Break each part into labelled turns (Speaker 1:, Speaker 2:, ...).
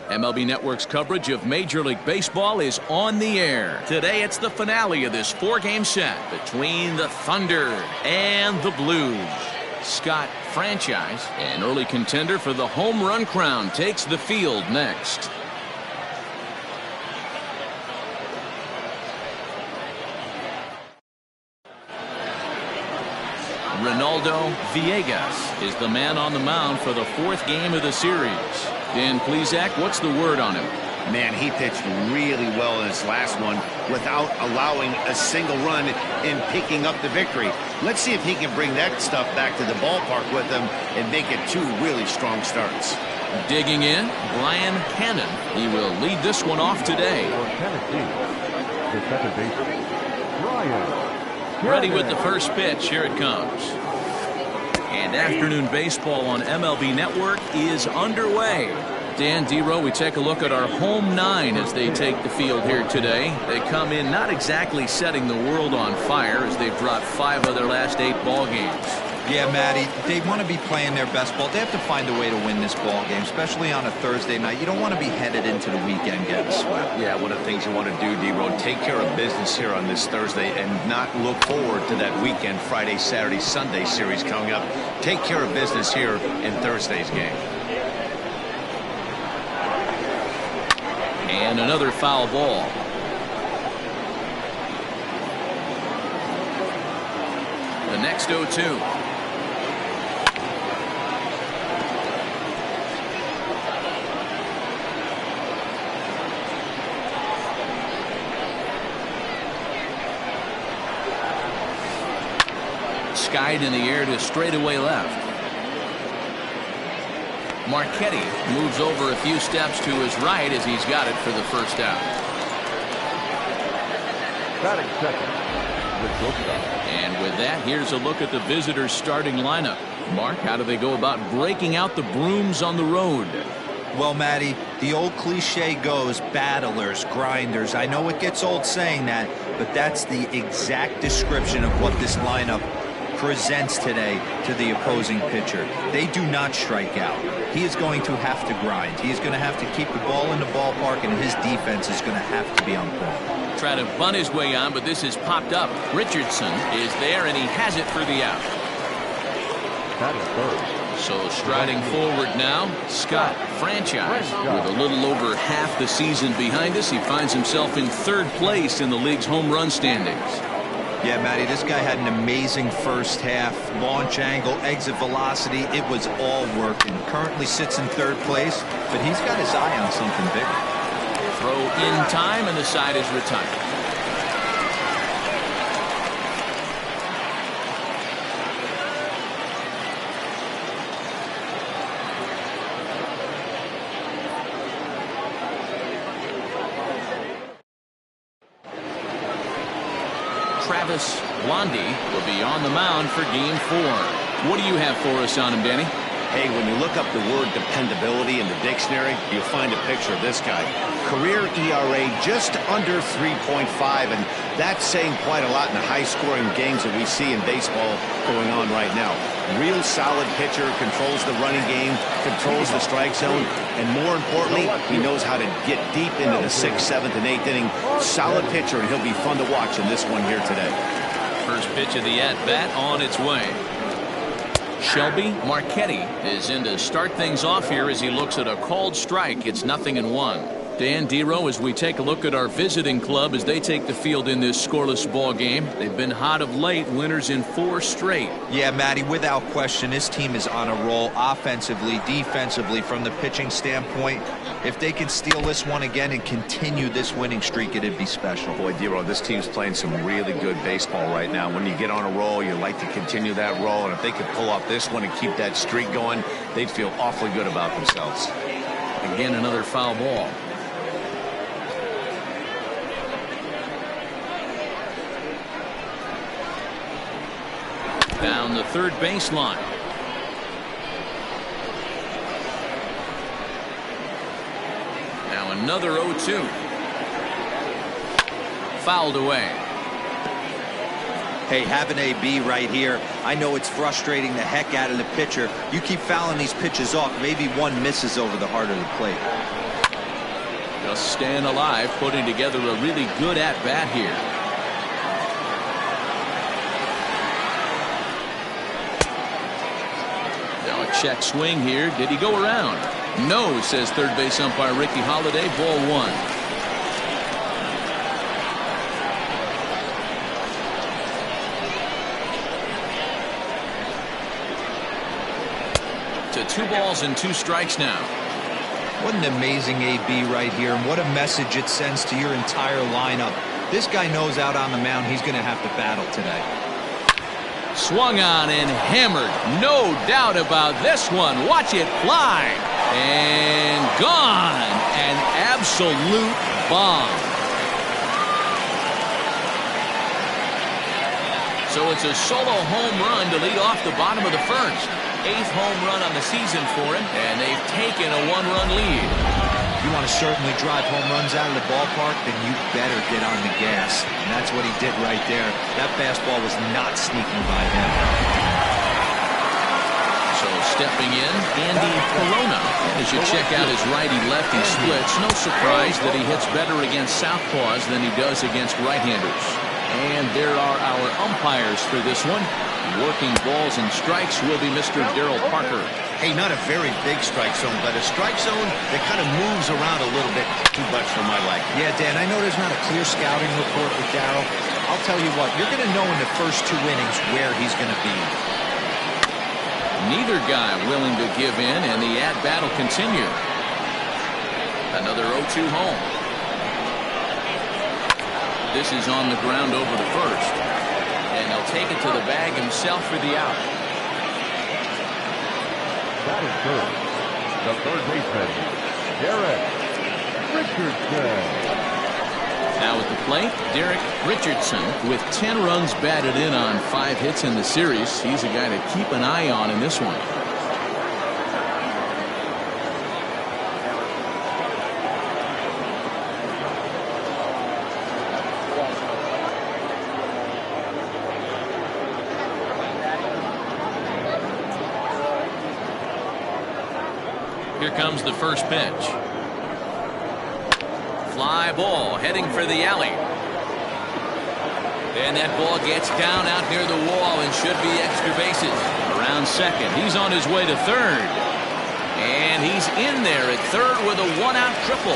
Speaker 1: MLB Network's coverage of Major League Baseball is on the air. Today it's the finale of this four-game set between the Thunder and the Blues. Scott Franchise, an early contender for the home run crown, takes the field next. Ronaldo Villegas is the man on the mound for the fourth game of the series. Dan Plesac, what's the word on him?
Speaker 2: Man, he pitched really well in his last one without allowing a single run in picking up the victory. Let's see if he can bring that stuff back to the ballpark with him and make it two really strong starts.
Speaker 1: Digging in, Brian Cannon. He will lead this one off today.
Speaker 3: The second baseman, Brian.
Speaker 1: Ready with the first pitch. Here it comes. And afternoon baseball on MLB Network is underway. Dan Dero, we take a look at our home nine as they take the field here today. They come in not exactly setting the world on fire as they've dropped 5 of their last 8 ball games.
Speaker 4: Yeah, Matty, they want to be playing their best ball. They have to find a way to win this ball game, especially on a Thursday night. You don't want to be headed into the weekend getting swept.
Speaker 2: Yeah, one of the things you want to do, D-Road, take care of business here on this Thursday and not look forward to that weekend, Friday, Saturday, Sunday series coming up. Take care of business here in Thursday's game.
Speaker 1: And another foul ball. The next 0-2. Skied in the air to straightaway left. Marchetti moves over a few steps to his right as he's got it for the first out.
Speaker 3: Batting second, the
Speaker 1: and with that, here's a look at the visitors' starting lineup. Mark, how do they go about breaking out the brooms on the road?
Speaker 4: Well, Matty, the old cliche goes, battlers, grinders. I know it gets old saying that, but that's the exact description of what this lineup presents today to the opposing pitcher. They do not strike out. He is going to have to grind. He is going to have to keep the ball in the ballpark, and his defense is going to have to be on point.
Speaker 1: Try to bunt his way on, but this is popped up. Richardson is there, and he has it for the out.
Speaker 3: That is third.
Speaker 1: So striding forward now, Scott Franchise. With a little over half the season behind us, he finds himself in 3rd place in the league's home run standings.
Speaker 4: Yeah, Matty, this guy had an amazing first half. Launch angle, exit velocity, it was all working. Currently sits in 3rd place, but he's got his eye on something bigger.
Speaker 1: Throw in time, and the side is retired. Travis Blondie will be on the mound for Game 4. What do you have for us on him, Danny?
Speaker 2: Hey, when you look up the word dependability in the dictionary, you'll find a picture of this guy. Career ERA just under 3.5, and that's saying quite a lot in the high-scoring games that we see in baseball going on right now. Real solid pitcher, controls the running game, controls the strike zone, and more importantly, he knows how to get deep into the 6th, 7th, and 8th inning. Solid pitcher, and he'll be fun to watch in this one here today.
Speaker 1: First pitch of the at-bat on its way. Shelby Marchetti is in to start things off here as he looks at a called strike. It's 0-1. Dan Dero, as we take a look at our visiting club as they take the field in this scoreless ball game. They've been hot of late, winners in 4 straight.
Speaker 4: Yeah, Matty, without question, this team is on a roll offensively, defensively, from the pitching standpoint. If they can steal this one again and continue this winning streak, it'd be special.
Speaker 2: Boy, Dero, this team's playing some really good baseball right now. When you get on a roll, you like to continue that roll, and if they could pull off this one and keep that streak going, they'd feel awfully good about themselves.
Speaker 1: Again, another foul ball. Down the 3rd baseline. Now another 0-2. Fouled away.
Speaker 4: Hey, have an AB right here. I know it's frustrating the heck out of the pitcher. You keep fouling these pitches off, maybe one misses over the heart of the plate.
Speaker 1: Just staying alive, putting together a really good at-bat here. Now a check swing here. Did he go around? No, says third base umpire Ricky Holiday. Ball one. To 2 balls and 2 strikes now.
Speaker 4: What an amazing AB right here, and what a message it sends to your entire lineup. This guy knows out on the mound he's going to have to battle today.
Speaker 1: Swung on and hammered. No doubt about this one. Watch it fly. And gone. An absolute bomb. So it's a solo home run to lead off the bottom of the first. 8th home run on the season for him, and they've taken a 1-run lead.
Speaker 4: You want to certainly drive home runs out of the ballpark, then you better get on the gas. And that's what he did right there. That fastball was not sneaking by him.
Speaker 1: So stepping in, Andy Corona. As you check out his righty-lefty splits, no surprise that he hits better against southpaws than he does against right-handers. And there are our umpires for this one. Working balls and strikes will be Mr. Darryl Parker.
Speaker 2: Hey, not a very big strike zone, but a strike zone that kind of moves around a little bit too much for my liking.
Speaker 4: Yeah, Dan, I know there's not a clear scouting report with Darryl. I'll tell you what, you're going to know in the first 2 innings where he's going to be.
Speaker 1: Neither guy willing to give in, and the at-bat will continue. Another 0-2 home. This is on the ground over the first. And he'll take it to the bag himself for the out.
Speaker 3: That is good. The third baseman, Derek Richardson.
Speaker 1: Now at the plate, Derek Richardson with 10 runs batted in on 5 hits in the series. He's a guy to keep an eye on in this one. Here comes the first pitch. Fly ball heading for the alley. And that ball gets down out near the wall and should be extra bases. Around second. He's on his way to third. And he's in there at third with a 1-out triple.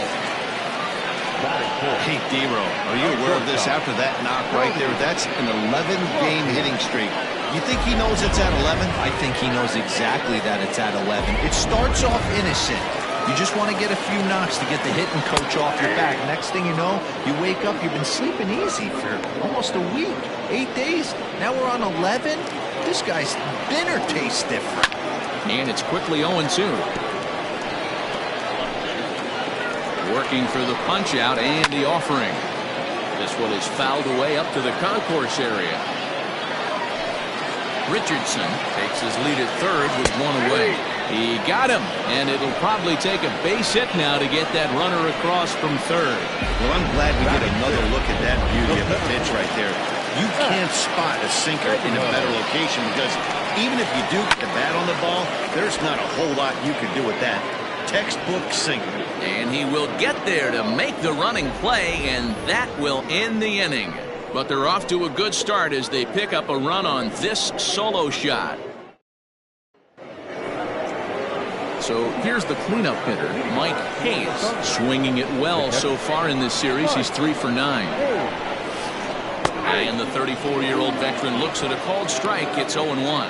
Speaker 2: Hey, D-Row, are you aware of this after that knock right there? That's an 11-game hitting streak. You think he knows it's at 11?
Speaker 4: I think he knows exactly that it's at 11. It starts off innocent. You just want to get a few knocks to get the hitting coach off your back. Next thing you know, you wake up, you've been sleeping easy for almost a week, 8 days. Now we're on 11. This guy's dinner tastes different.
Speaker 1: And it's quickly 0-2. Working for the punch out and the offering. This one is fouled away up to the concourse area. Richardson takes his lead at third with 1 away. He got him, and it'll probably take a base hit now to get that runner across from third.
Speaker 2: Well, I'm glad we get another look at that beauty of the pitch right there. You can't spot a sinker in a better location because even if you do get the bat on the ball, there's not a whole lot you can do with that. Textbook sinker.
Speaker 1: And he will get there to make the running play, and that will end the inning. But they're off to a good start as they pick up a run on this solo shot. So here's the cleanup hitter, Mike Hayes, swinging it well so far in this series. He's 3 for 9. And the 34-year-old veteran looks at a called strike. It's 0-1.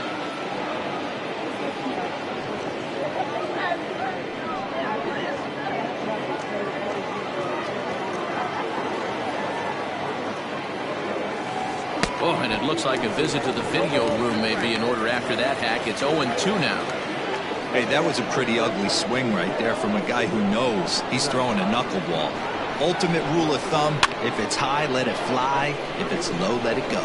Speaker 1: Oh, and it looks like a visit to the video room may be in order after that hack. It's 0-2 now.
Speaker 4: Hey, that was a pretty ugly swing right there from a guy who knows he's throwing a knuckleball. Ultimate rule of thumb, if it's high, let it fly. If it's low, let it go.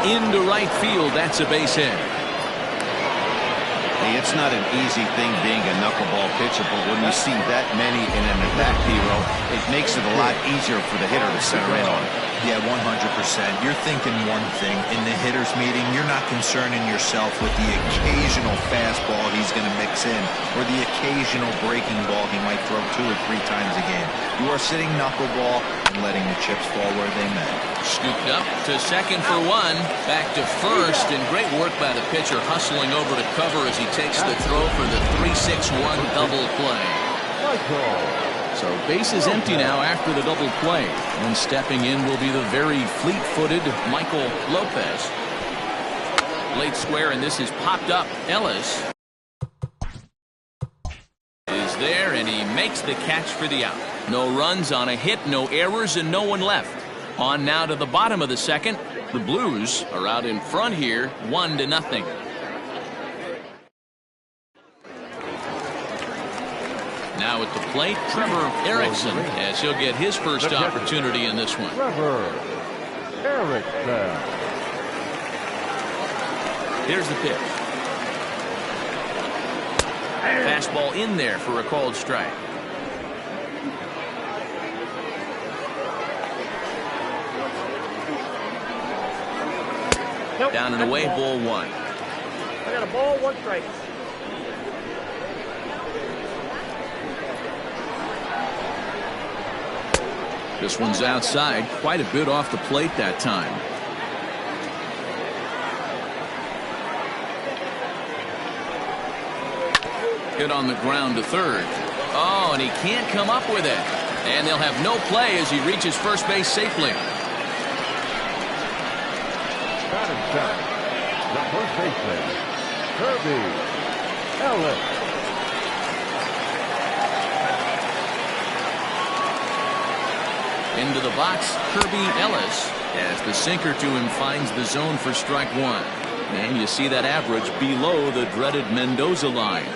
Speaker 1: Into right field, that's a base hit.
Speaker 2: Hey, it's not an easy thing being a knuckleball pitcher, but when you see that many in an at-bat hero, it makes it a lot easier for the hitter to center in on it.
Speaker 4: Yeah, 100%. You're thinking one thing. In the hitter's meeting, you're not concerning yourself with the occasional fastball he's going to mix in or the occasional breaking ball he might throw 2 or 3 times a game. You are sitting knuckleball and letting the chips fall where they may.
Speaker 1: Scooped up to second for 1. Back to first, and great work by the pitcher hustling over to cover as he takes the throw for the 3-6-1 double play. So base is empty now after the double play. And stepping in will be the very fleet-footed Michael Lopez. Late square, and this is popped up. Ellis is there, and he makes the catch for the out. No runs on a hit, no errors, and no one left. On now to the bottom of the second. The Blues are out in front here, 1-0. Now at the plate, Trevor Erickson, as he'll get his first opportunity in this one.
Speaker 3: Trevor Erickson.
Speaker 1: Here's the pitch. Fastball in there for a called strike.
Speaker 5: Nope,
Speaker 1: down and away, ball 1.
Speaker 5: I got a ball, 1 strike.
Speaker 1: This one's outside, quite a bit off the plate that time. Hit on the ground to third. Oh, and he can't come up with it. And they'll have no play as he reaches first base safely.
Speaker 3: Batting second, the first baseman, Kirby Ellis.
Speaker 1: Into the box, Kirby Ellis, as the sinker to him finds the zone for strike 1. And you see that average below the dreaded Mendoza line.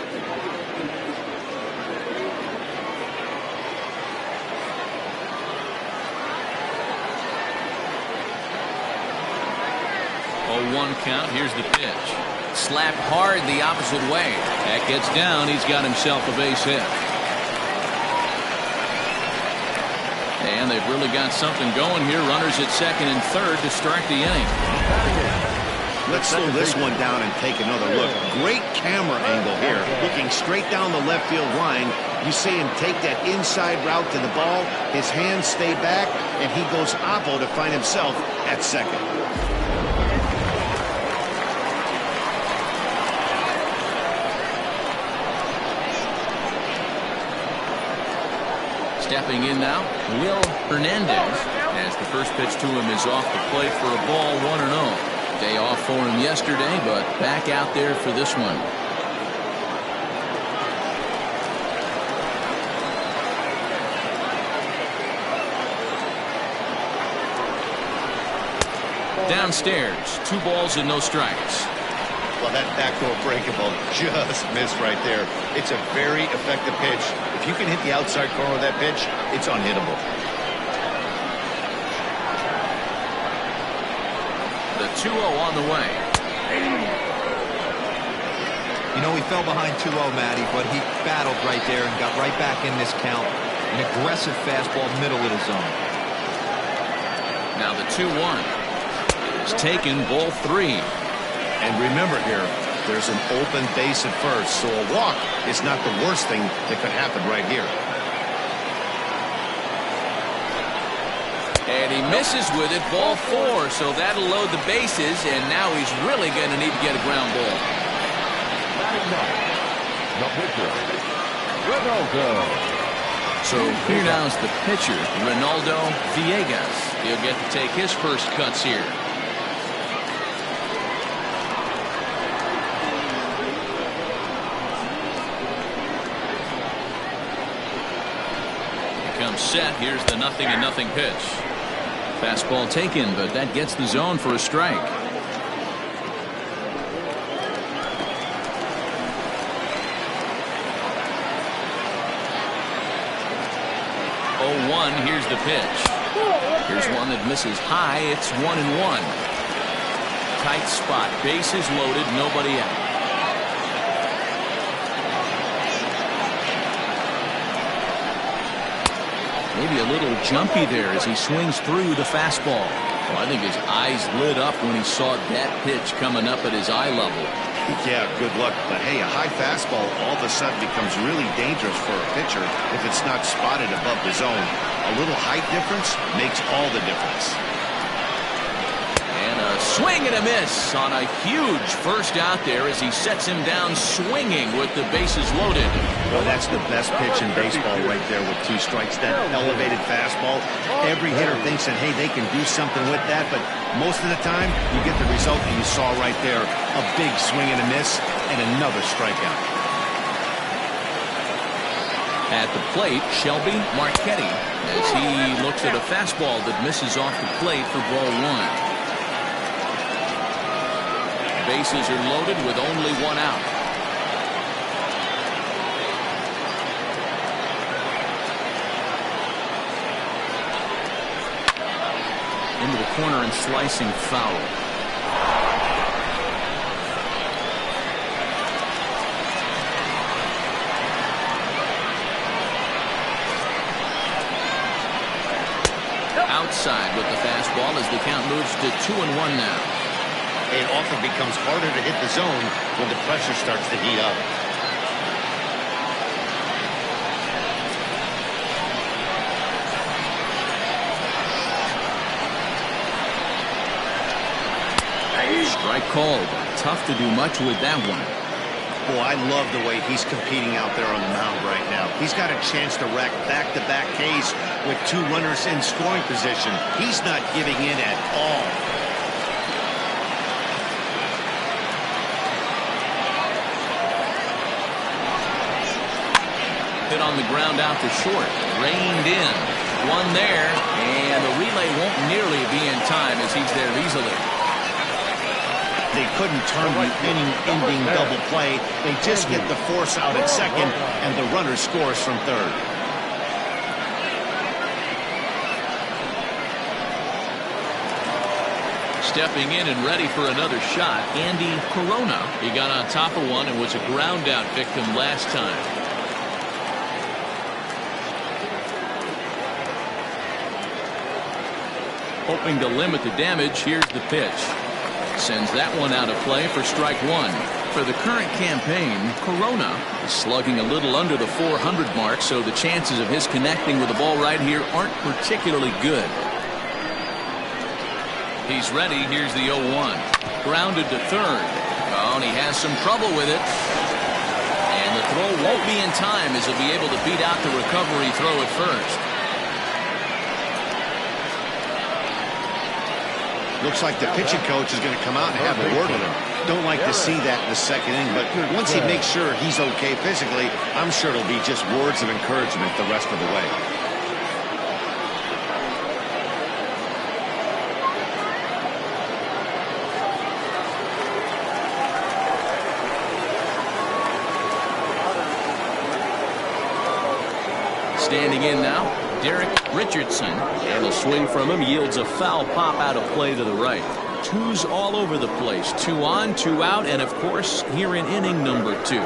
Speaker 1: One count. Here's the pitch. Slapped hard the opposite way. That gets down. He's got himself a base hit. And they've really got something going here. Runners at second and third to start the inning.
Speaker 2: Let's slow this one down and take another look. Great camera angle here. Looking straight down the left field line. You see him take that inside route to the ball. His hands stay back, and he goes oppo to find himself at second.
Speaker 1: Stepping in now, Will Hernandez, as the first pitch to him is off the plate for a ball, 1-0. Day off for him yesterday, but back out there for this one. Downstairs, 2 balls and no strikes.
Speaker 2: Well, that backdoor breakable just missed right there. It's a very effective pitch. If you can hit the outside corner of that pitch, it's unhittable.
Speaker 1: The 2-0 on the way.
Speaker 4: You know, he fell behind 2-0, Matty, but he battled right there and got right back in this count. An aggressive fastball, middle of the zone.
Speaker 1: Now the 2-1 is taken, ball 3.
Speaker 2: And remember here, there's an open base at first, so a walk is not the worst thing that could happen right here.
Speaker 1: And he misses with it, ball 4, so that'll load the bases, and now he's really going to need to get a ground ball.
Speaker 3: The pitcher, Ronaldo.
Speaker 1: So here now is the pitcher, Ronaldo Villegas. He'll get to take his first cuts here. Comes set. Here's the 0-0 pitch. Fastball taken, but that gets the zone for a strike. 0-1. Here's the pitch. Here's one that misses high. It's 1-1. Tight spot. Bases loaded. Nobody out. Maybe a little jumpy there as he swings through the fastball. Well, I think his eyes lit up when he saw that pitch coming up at his eye level.
Speaker 2: Yeah, good luck. But hey, a high fastball all of a sudden becomes really dangerous for a pitcher if it's not spotted above the zone. A little height difference makes all the difference.
Speaker 1: And a swing and a miss on a huge first out there as he sets him down swinging with the bases loaded.
Speaker 2: Well, that's the best pitch in baseball right there with 2 strikes. That elevated fastball. Every hitter thinks that, hey, they can do something with that, but most of the time you get the result that you saw right there. A big swing and a miss and another strikeout.
Speaker 1: At the plate, Shelby Marchetti as he looks at a fastball that misses off the plate for ball 1. Bases are loaded with only 1 out. Into the corner and slicing foul. Outside with the fastball as the count moves to 2-1 now.
Speaker 2: It often becomes harder to hit the zone when the pressure starts to heat up.
Speaker 1: Strike called. Tough to do much with that one.
Speaker 2: Boy, I love the way he's competing out there on the mound right now. He's got a chance to rack back-to-back Ks with 2 runners in scoring position. He's not giving in at all.
Speaker 1: Hit on the ground out to short. Reined in. One there. And the relay won't nearly be in time as he's there easily.
Speaker 2: They couldn't turn the inning-ending double play. They just get the force out at second, and the runner scores from third.
Speaker 1: Stepping in and ready for another shot, Andy Corona. He got on top of one and was a ground-out victim last time. Hoping to limit the damage, here's the pitch. Sends that one out of play for strike 1. For the current campaign, Corona is slugging a little under the 400 mark, so the chances of his connecting with the ball right here aren't particularly good. He's ready. Here's the 0-1. Grounded to third. Oh, and he has some trouble with it. And the throw won't be in time as he'll be able to beat out the recovery throw at first.
Speaker 2: Looks like the pitching coach is going to come out and have a word with him. Don't like to see that in the second inning, but once he makes sure he's okay physically, I'm sure it'll be just words of encouragement the rest of the way.
Speaker 1: Standing in now, Derek Richardson, and a swing from him yields a foul pop out of play to the right. 2's all over the place. 2 on, 2 out, and of course here in inning number 2.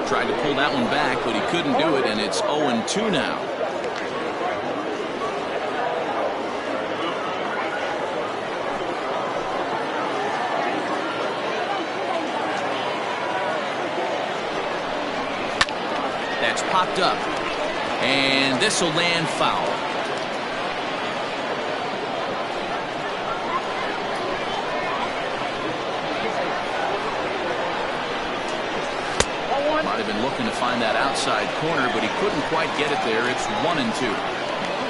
Speaker 1: Tried to pull that one back, but he couldn't do it, and it's 0-2 now. That's popped up, and this will land foul. Might have been looking to find that outside corner, but he couldn't quite get it there. It's 1-2.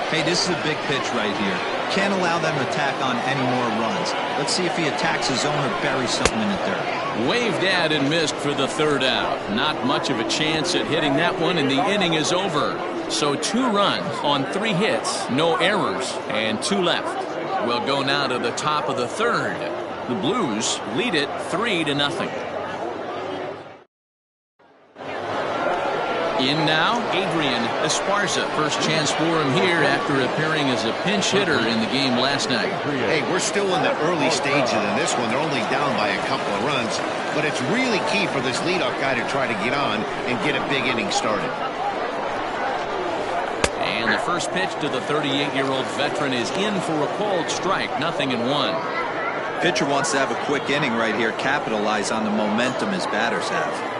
Speaker 4: Hey, this is a big pitch right here. Can't allow them to tack on any more runs. Let's see if he attacks his zone or buries something in the dirt.
Speaker 1: Waved at and missed for the third out. Not much of a chance at hitting that one, and the inning is over. So 2 runs on 3 hits, no errors, and 2 left. We'll go now to the top of the third. The Blues lead it 3-0. In now, Adrian Esparza. First chance for him here after appearing as a pinch hitter in the game last night.
Speaker 2: Hey, we're still in the early stages in this one. They're only down by a couple of runs, but it's really key for this leadoff guy to try to get on and get a big inning started.
Speaker 1: And the first pitch to the 38-year-old veteran is in for a called strike, 0-1.
Speaker 4: Pitcher wants to have a quick inning right here, capitalize on the momentum his batters have.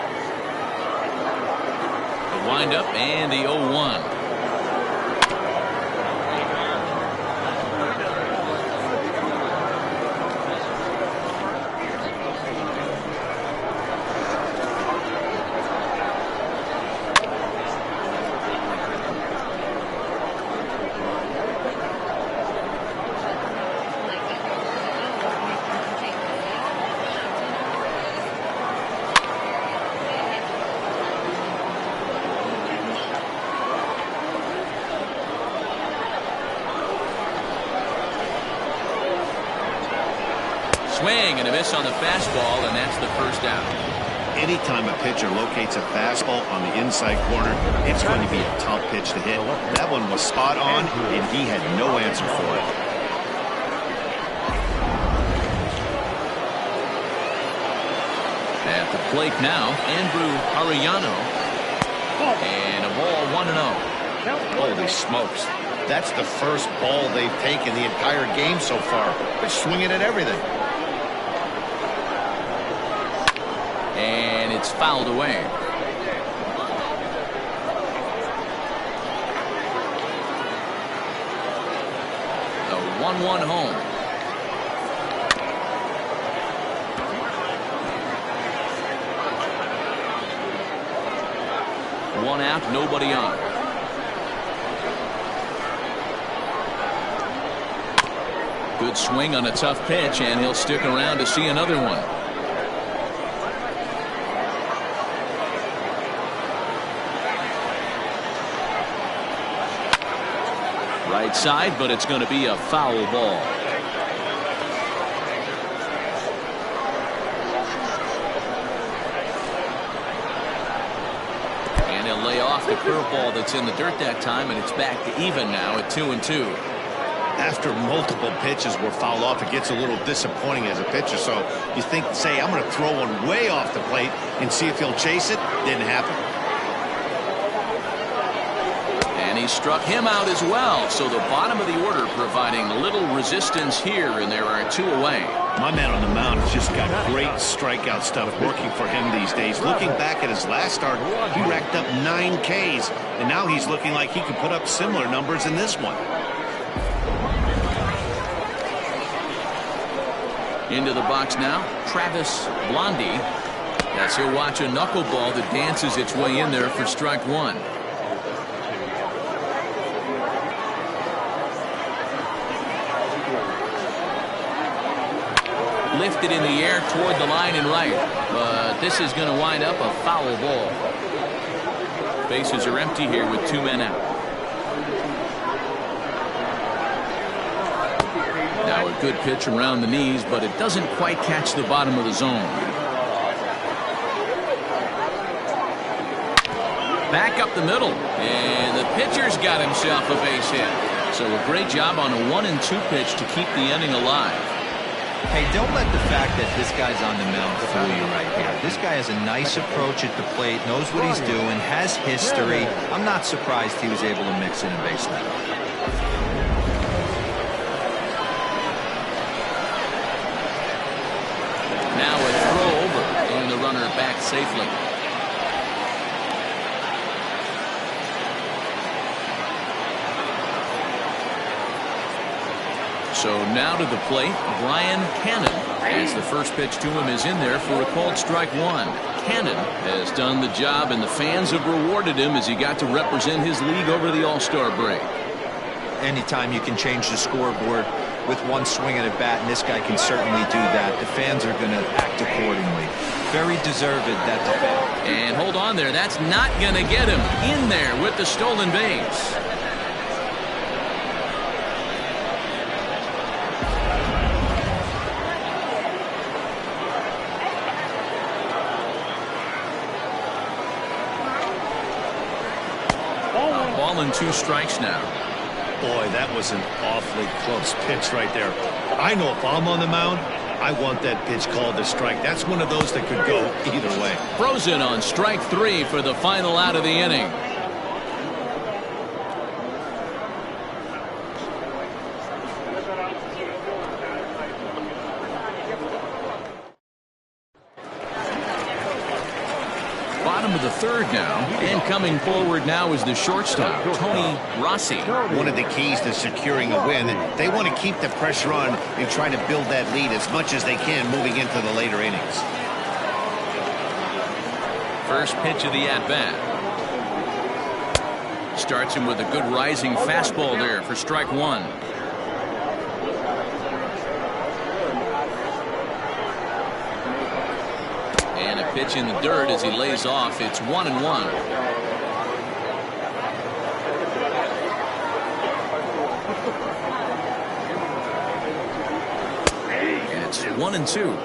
Speaker 1: The windup and the 0-1. Swing and a miss on the fastball, and that's the first out.
Speaker 2: Anytime a pitcher locates a fastball on the inside corner, it's going to be a tough pitch to hit. That one was spot on, and he had no answer for it.
Speaker 1: At the plate now, Andrew Arellano. And a ball 1-0.
Speaker 2: Holy smokes. That's the first ball they've taken the entire game so far. They're swinging at everything.
Speaker 1: And it's fouled away. A 1-1 home. One out, nobody on. Good swing on a tough pitch, and he'll stick around to see another one. Right side, but it's going to be a foul ball. And he'll lay off the curveball that's in the dirt that time, and it's back to even now at 2-2.
Speaker 2: After multiple pitches were fouled off, it gets a little disappointing as a pitcher. So you think, say, I'm going to throw one way off the plate and see if he'll chase it. Didn't happen.
Speaker 1: And he struck him out as well. So the bottom of the order providing little resistance here, and there are two away.
Speaker 2: My man on the mound has just got great strikeout stuff working for him these days. Looking back at his last start, he racked up 9 Ks, and now he's looking like he could put up similar numbers in this one.
Speaker 1: Into the box now, Travis Blondie. As he'll watch a knuckleball that dances its way in there for strike one. Lifted in the air toward the line and right, but this is going to wind up a foul ball. Bases are empty here with 2 men out. Now a good pitch around the knees, but it doesn't quite catch the bottom of the zone. Back up the middle, and the pitcher's got himself a base hit. So a great job on a 1-2 pitch to keep the inning alive.
Speaker 4: Hey, don't let the fact that this guy's on the mound fool you right here. This guy has a nice approach at the plate, knows what he's doing, has history. I'm not surprised he was able to mix in a base hit.
Speaker 1: Now a throw over, and the runner back safely. So now to the plate, Brian Cannon, as the first pitch to him is in there for a called strike one. Cannon has done the job, and the fans have rewarded him as he got to represent his league over the All-Star break.
Speaker 4: Anytime you can change the scoreboard with one swing at a bat, and this guy can certainly do that, the fans are going to act accordingly. Very deserved, that defense.
Speaker 1: And hold on there, that's not going to get him in there with the stolen base. ball and 2 strikes now.
Speaker 2: Boy, that was an awfully close pitch right there. I know if I'm on the mound, I want that pitch called a strike. That's one of those that could go either way.
Speaker 1: Frozen on strike 3 for the final out of the inning. Bottom of the 3rd now, and coming forward now is the shortstop, Tony Rossi.
Speaker 2: One of the keys to securing a win, they want to keep the pressure on and try to build that lead as much as they can moving into the later innings.
Speaker 1: First pitch of the at-bat. Starts him with a good rising fastball there for strike 1. And a pitch in the dirt as he lays off. It's 1-1. And it's 1-2.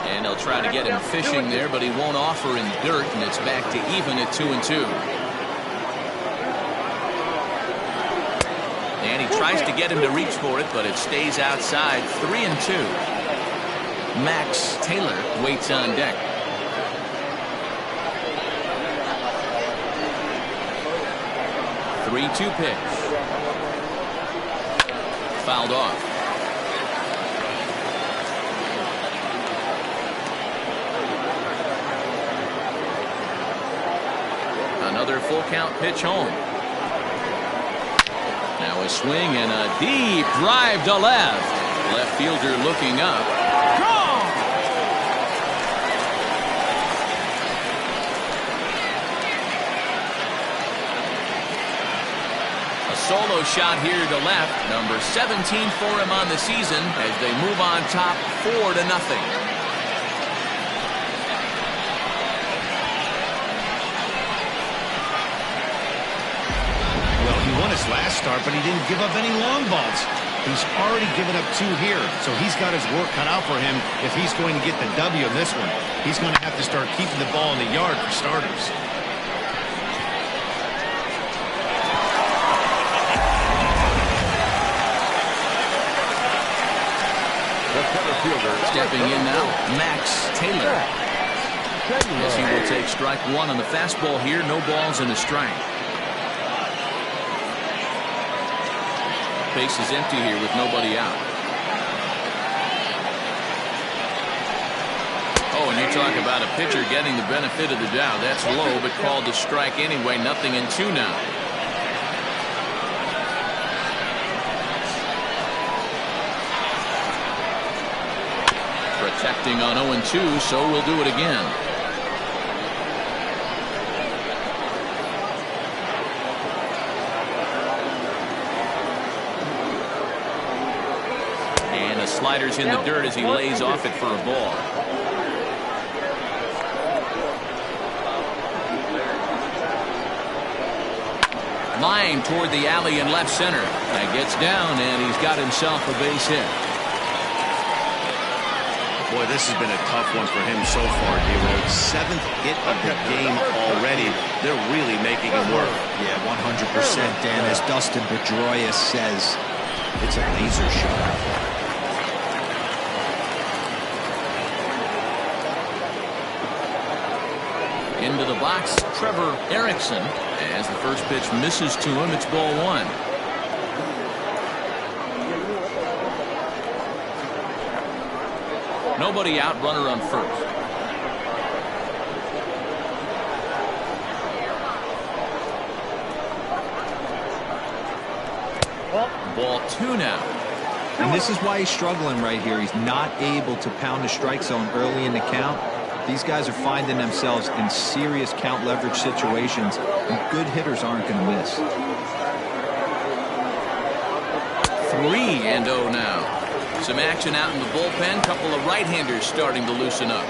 Speaker 1: And they'll try to get him fishing there, but he won't offer in dirt, and it's back to even at 2-2. And he tries to get him to reach for it, but it stays outside. 3-2. Max Taylor waits on deck. Three-two pitch. Fouled off. Another full count pitch home. Now a swing and a deep drive to left. Left fielder looking up. Gone! A solo shot here to left. Number 17 for him on the season as they move on top 4-0.
Speaker 2: His last start, but he didn't give up any long balls. He's already given up 2 here, so he's got his work cut out for him if he's going to get the W in this one. He's going to have to start keeping the ball in the yard for starters.
Speaker 1: Stepping in now, Max Taylor. As he will take strike 1 on the fastball here. No balls and a strike. Base is empty here with nobody out. Oh, and you talk about a pitcher getting the benefit of the doubt. That's low, but called to strike anyway. 0-2 now. Protecting on 0-2, so we'll do it again. Sliders in the dirt as he lays off it for a ball. Line toward the alley in left center. And gets down, and he's got himself a base hit.
Speaker 2: Boy, this has been a tough one for him so far, D-Road. 7th hit of the game already. They're really making him work.
Speaker 4: Yeah, 100%, Dan. As Dustin Pedroia says, it's a laser shot.
Speaker 1: Into the box, Trevor Erickson. As the first pitch misses to him, it's ball 1. Nobody out, runner on first. Ball 2 now.
Speaker 4: And this is why he's struggling right here. He's not able to pound the strike zone early in the count. These guys are finding themselves in serious count leverage situations, and good hitters aren't going to miss.
Speaker 1: 3-0 now. Some action out in the bullpen. Couple of right-handers starting to loosen up.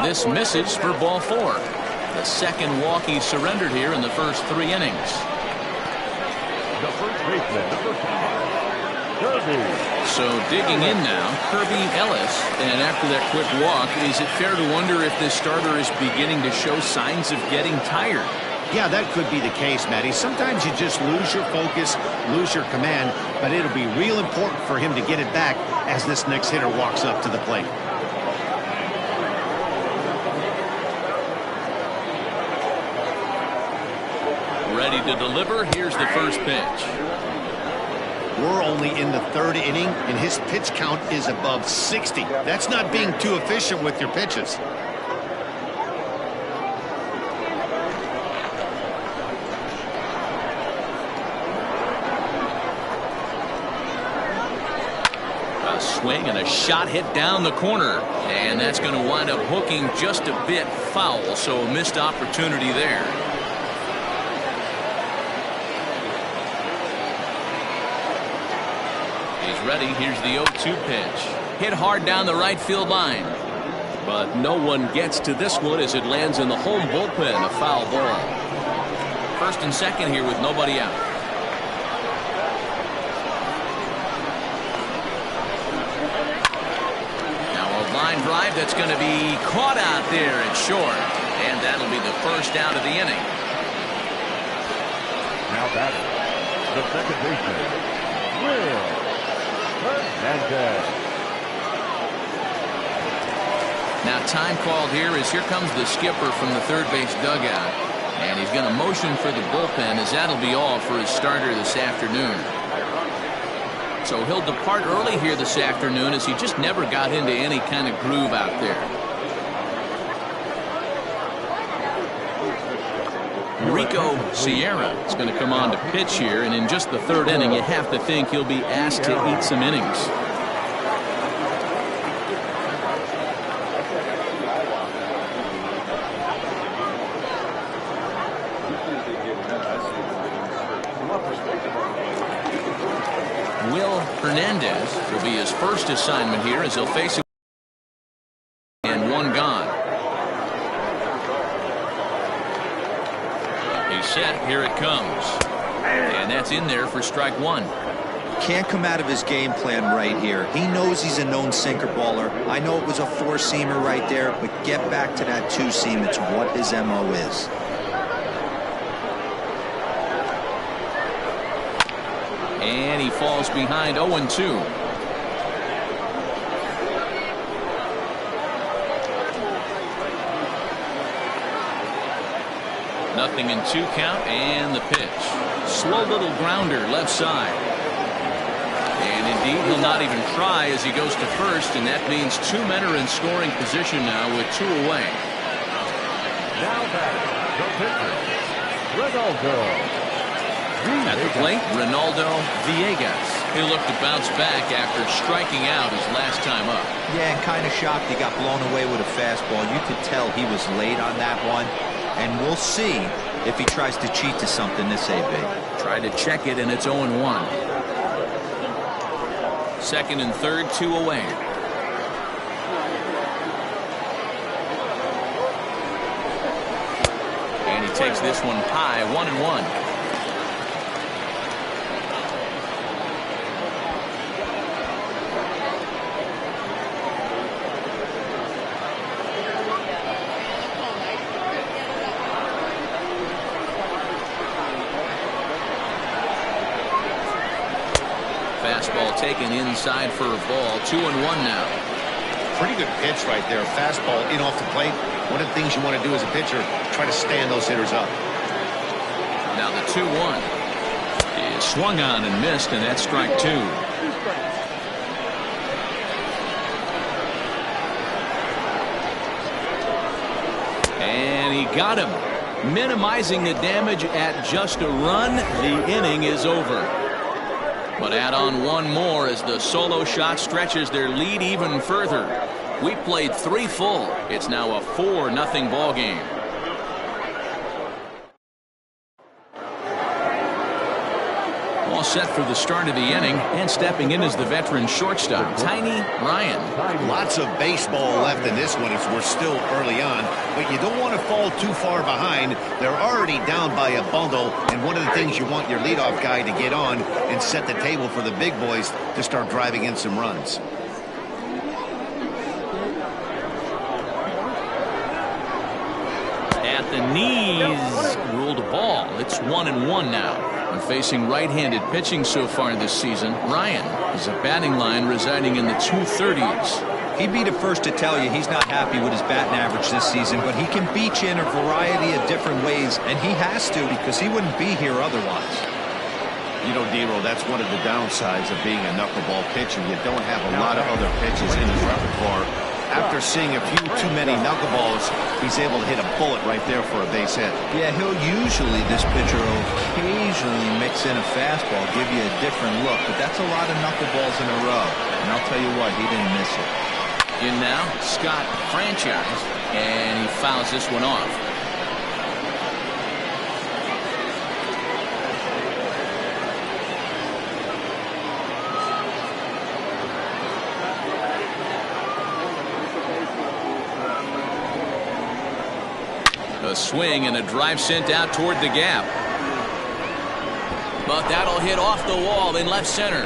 Speaker 1: this misses for ball 4. The second walk he surrendered here in the first 3 innings.
Speaker 3: The first baseman, number 5, Kirby.
Speaker 1: So digging in now, Kirby Ellis. And after that quick walk, is it fair to wonder if this starter is beginning to show signs of getting tired?
Speaker 2: Yeah, that could be the case, Matty. Sometimes you just lose your focus, lose your command, but it'll be real important for him to get it back as this next hitter walks up to the plate.
Speaker 1: Ready to deliver. Here's the first pitch.
Speaker 2: We're only in the 3rd inning, and his pitch count is above 60. That's not being too efficient with your pitches.
Speaker 1: A swing and a shot hit down the corner. And that's going to wind up hooking just a bit foul, so a missed opportunity there. Ready. Here's the 0-2 pitch. Hit hard down the right field line. But no one gets to this one as it lands in the home bullpen. A foul ball. First and second here with nobody out. Now a line drive that's going to be caught out there at short. And that'll be the first out of the inning.
Speaker 3: Now batting, the second baseman, Will Hernandez.
Speaker 1: Now time called here as here comes the skipper from the third base dugout. And he's going to motion for the bullpen as that'll be all for his starter this afternoon. So he'll depart early here this afternoon as he just never got into any kind of groove out there. Rico Sierra is going to come on to pitch here, and in just the 3rd inning you have to think he'll be asked to eat some innings. Will Hernandez will be his first assignment here as he'll face him, and one gone. Set. Here it comes. And that's in there for strike 1.
Speaker 4: Can't come out of his game plan right here. He knows he's a known sinker baller. I know it was a 4-seamer right there, but get back to that 2-seam. It's what his MO is.
Speaker 1: And he falls behind 0-2. Nothing in 2 count, and the pitch. Slow little grounder left side. And indeed he'll not even try as he goes to first, and that means 2 men are in scoring position now with 2 away.
Speaker 3: Now batting, the pitcher, Ronaldo.
Speaker 1: At the plate, Ronaldo Villegas. He'll look to bounce back after striking out his last time up.
Speaker 4: Yeah, and kind of shocked he got blown away with a fastball. You could tell he was late on that one. And we'll see if he tries to cheat to something this AB.
Speaker 1: Tried to check it, and it's 0-1. Second and third, 2 away. And he takes this one high, 1-1. Fastball taken inside for a ball. 2-1 now.
Speaker 2: Pretty good pitch right there. Fastball in off the plate. One of the things you want to do as a pitcher, try to stand those hitters up.
Speaker 1: Now the 2-1 is swung on and missed, and that's strike 2. And he got him, minimizing the damage at just a run. The inning is over. But add on one more as the solo shot stretches their lead even further. We played 3 full. It's now a 4-0 ball game. set for the start of the inning, and stepping in as the veteran shortstop, Tiny Ryan.
Speaker 2: Lots of baseball left in this one as we're still early on, but you don't want to fall too far behind. They're already down by a bundle, and one of the things you want your leadoff guy to get on and set the table for the big boys to start driving in some runs.
Speaker 1: At the knees, ruled a ball. It's 1-1 now. And facing right-handed pitching so far this season, Ryan is a batting line residing in the 230s.
Speaker 4: He'd be the first to tell you he's not happy with his batting average this season, but he can beat you in a variety of different ways, and he has to because he wouldn't be here otherwise.
Speaker 2: You know, Dero, that's one of the downsides of being a knuckleball pitcher. You don't have a lot of other pitches in his repertoire. After seeing a few too many knuckleballs, he's able to hit a bullet right there for a base hit.
Speaker 4: Yeah, this pitcher will occasionally mix in a fastball, give you a different look, but that's a lot of knuckleballs in a row. And I'll tell you what, he didn't miss it.
Speaker 1: In now, Scott Franchise, and he fouls this one off. A swing and a drive sent out toward the gap. But that'll hit off the wall in left center.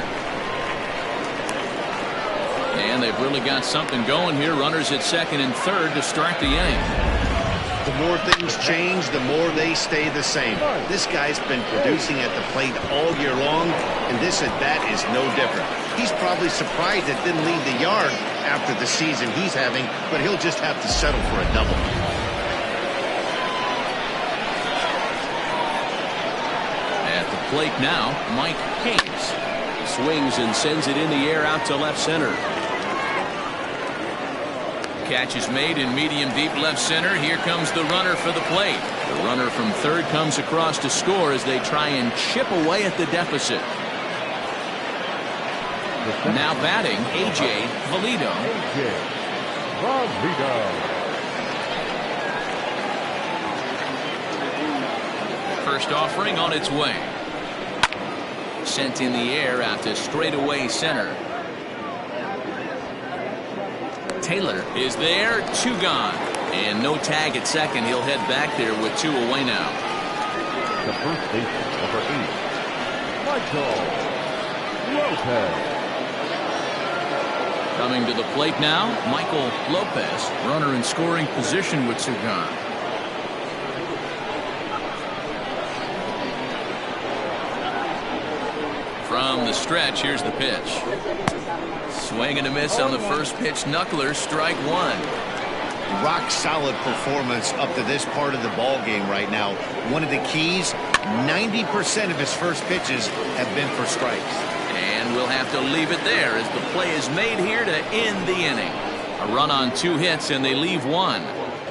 Speaker 1: And they've really got something going here. Runners at second and third to start the inning.
Speaker 2: The more things change, the more they stay the same. This guy's been producing at the plate all year long, and this at bat is no different. He's probably surprised it didn't leave the yard after the season he's having, but he'll just have to settle for a double.
Speaker 1: Plate now, Mike Hayes. Swings and sends it in the air out to left center. Catch is made in medium deep left center. Here comes the runner for the plate. The runner from third comes across to score as they try and chip away at the deficit. Now batting, A.J. Valido. First offering on its way. Sent in the air out to straightaway center. Taylor is there, 2 gone. And no tag at second. He'll head back there with 2 away now.
Speaker 3: The first baseman, number 8, Michael Lopez.
Speaker 1: Coming to the plate now, Michael Lopez. Runner in scoring position with 2 gone. From the stretch, here's the pitch. Swing and a miss on the first pitch. Knuckler, strike 1.
Speaker 2: Rock solid performance up to this part of the ball game right now. One of the keys, 90% of his first pitches have been for strikes.
Speaker 1: And we'll have to leave it there as the play is made here to end the inning. A run on 2 hits and they leave 1.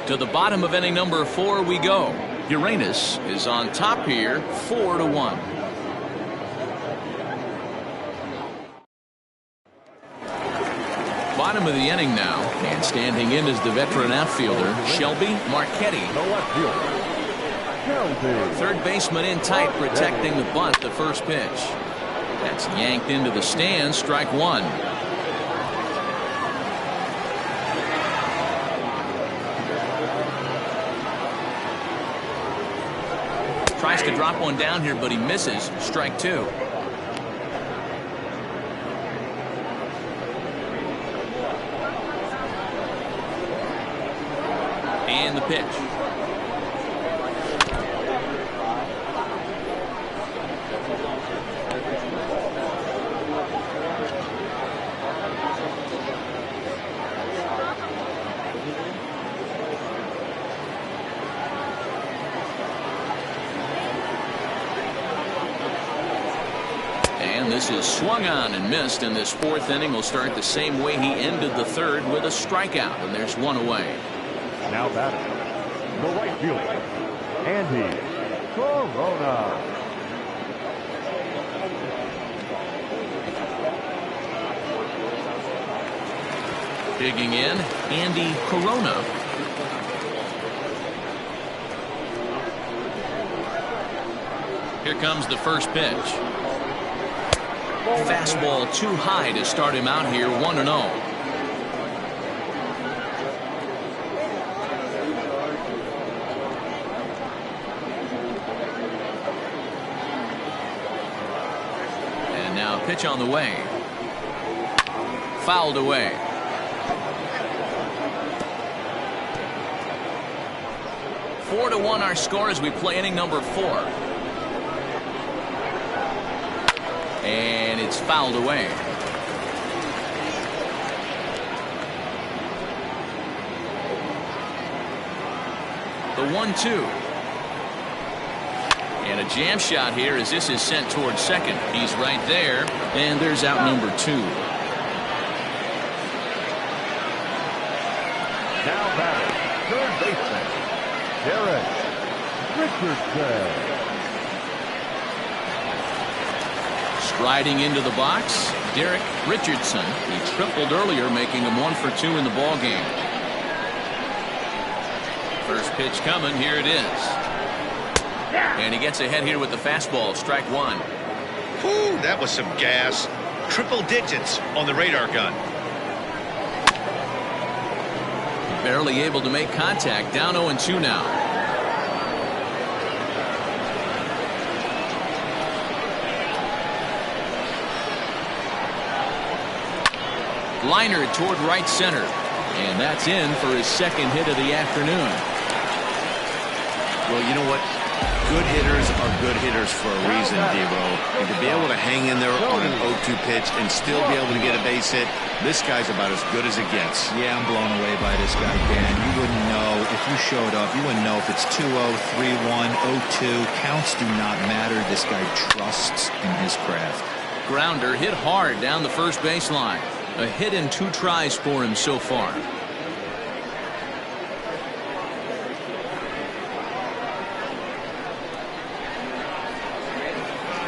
Speaker 1: To the bottom of inning number 4 we go. Uranus is on top here, 4-1. Bottom of the inning now, and standing in is the veteran outfielder, Shelby Marchetti.
Speaker 3: The left fielder, Shelby.
Speaker 1: Third baseman in tight, protecting the bunt, the first pitch. That's yanked into the stands, strike 1. Tries to drop one down here, but he misses, strike 2. And the pitch. And this is swung on and missed, and this 4th inning will start the same way he ended the 3rd with a strikeout, and there's 1 away.
Speaker 3: Now batting, the right fielder, Andy Corona.
Speaker 1: Digging in, Andy Corona. Here comes the first pitch. Fastball too high to start him out here 1-0. And now pitch on the way. Fouled away. Four to 1 our score as we play inning number 4. And it's fouled away. The 1-2. And a jam shot here as this is sent towards second. He's right there. And there's out number 2.
Speaker 3: Now batting, third baseman, Derek Richardson.
Speaker 1: Striding into the box, Derek Richardson. He tripled earlier, making him 1 for 2 in the ball game. First pitch coming. Here it is. And he gets ahead here with the fastball. Strike 1.
Speaker 2: Whew, that was some gas. Triple digits on the radar gun.
Speaker 1: Barely able to make contact. Down 0-2 now. Liner toward right center. And that's in for his second hit of the afternoon.
Speaker 2: Well, you know what? Good hitters are good hitters for a reason, Dero. And to be able to hang in there on an 0-2 pitch and still be able to get a base hit, this guy's about as good as it gets.
Speaker 4: Yeah, I'm blown away by this guy, Dan. You wouldn't know if you showed up. You wouldn't know if it's 2-0, 3-1, 0-2. Counts do not matter. This guy trusts in his craft.
Speaker 1: Grounder hit hard down the first baseline. A hit in 2 tries for him so far.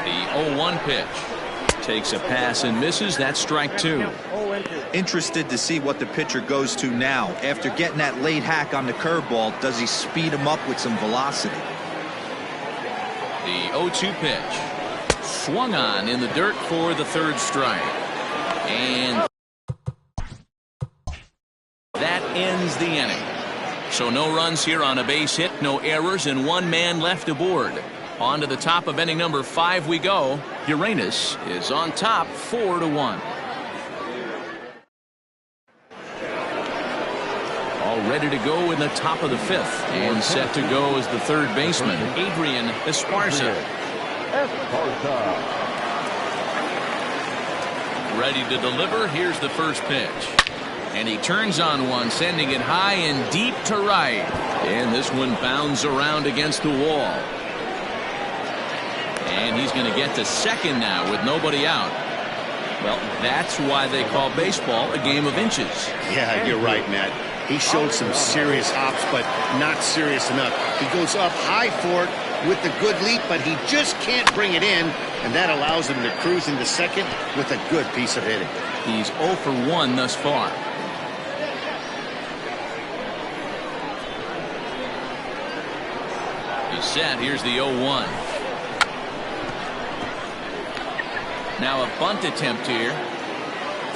Speaker 1: The 0-1 pitch. Takes a pass and misses. That's strike 2.
Speaker 4: Interested to see what the pitcher goes to now. After getting that late hack on the curveball, does he speed him up with some velocity?
Speaker 1: The 0-2 pitch. Swung on in the dirt for the 3rd strike. And that ends the inning. So no runs here on a base hit, no errors, and 1 man left aboard. On to the top of inning number 5 we go. Uranus is on top 4-1. All ready to go in the top of the 5th. And set to go is the 3rd baseman, Adrian Esparza. Ready to deliver. Here's the first pitch. And he turns on one, sending it high and deep to right. And this one bounds around against the wall. And he's going to get to second now with nobody out. Well, that's why they call baseball a game of inches.
Speaker 2: Yeah, you're right, Matt. He showed some serious hops, but not serious enough. He goes up high for it with the good leap, but he just can't bring it in, and that allows him to cruise into second with a good piece of hitting.
Speaker 1: He's 0 for 1 thus far. He's set. Here's the 0-1. Now a bunt attempt here.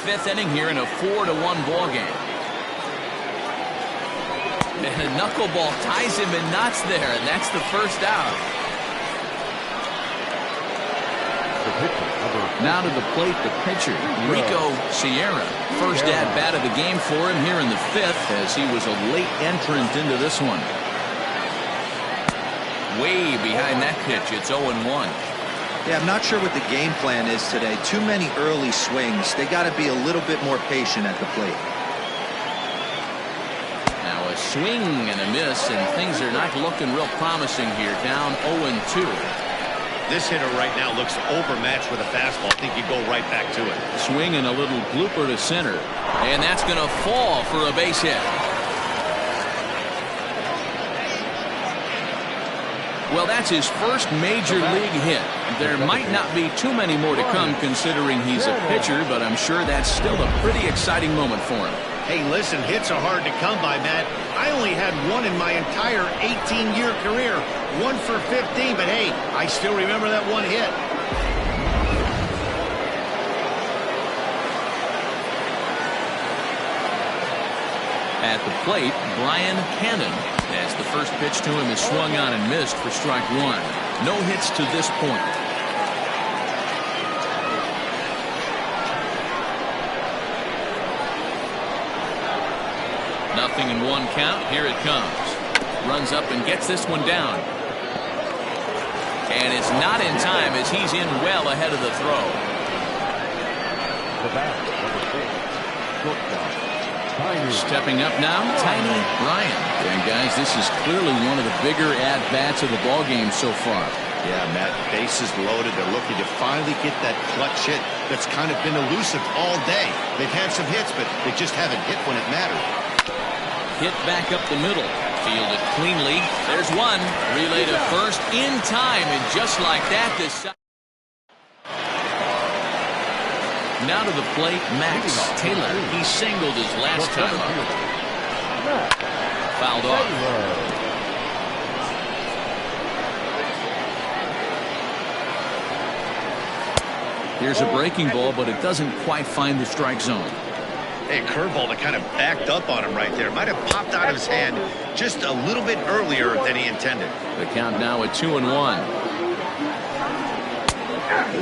Speaker 1: 5th inning here in a 4-1 ball game. And a knuckleball ties him in knots there, and that's the first out. Now to the plate, the pitcher, Rico Sierra. First at-bat of the game for him here in the 5th, as he was a late entrant into this one. Way behind that pitch, it's 0-1.
Speaker 4: Yeah, I'm not sure what the game plan is today. Too many early swings. They got to be a little bit more patient at the plate.
Speaker 1: Now a swing and a miss, and things are not looking real promising here. Down 0-2.
Speaker 2: This hitter right now looks overmatched with a fastball. I think you go right back to it.
Speaker 1: Swing and a little blooper to center. And that's going to fall for a base hit. Well, that's his first major league hit. There might not be too many more to come considering he's a pitcher, but I'm sure that's still a pretty exciting moment for him.
Speaker 2: Hey, listen, hits are hard to come by, Matt. I only had one in my entire 18-year career. 1 for 15, but hey, I still remember that one hit.
Speaker 1: At the plate, Brian Cannon, as the first pitch to him is swung on and missed for strike one. No hits to this point. Nothing in one count. Here it comes. Runs up and gets this one down. And it's not in time as he's in well ahead of the throw.
Speaker 3: The bat, number 6, shortstop, Tiny.
Speaker 1: Stepping up now, Tiny Bryant. And guys, this is clearly one of the bigger at-bats of the ballgame so far.
Speaker 2: Yeah, Matt, bases loaded. They're looking to finally get that clutch hit that's kind of been elusive all day. They've had some hits, but they just haven't hit when it mattered.
Speaker 1: Hit back up the middle. Fielded cleanly. There's one. Relay to first in time, and just like that, this. Now to the plate, Max Taylor. He singled his last time up. Fouled off. Here's a breaking ball, but it doesn't quite find the strike zone.
Speaker 2: Hey, curveball that kind of backed up on him right there. Might have popped out of his hand just a little bit earlier than he intended.
Speaker 1: The count now at 2-1.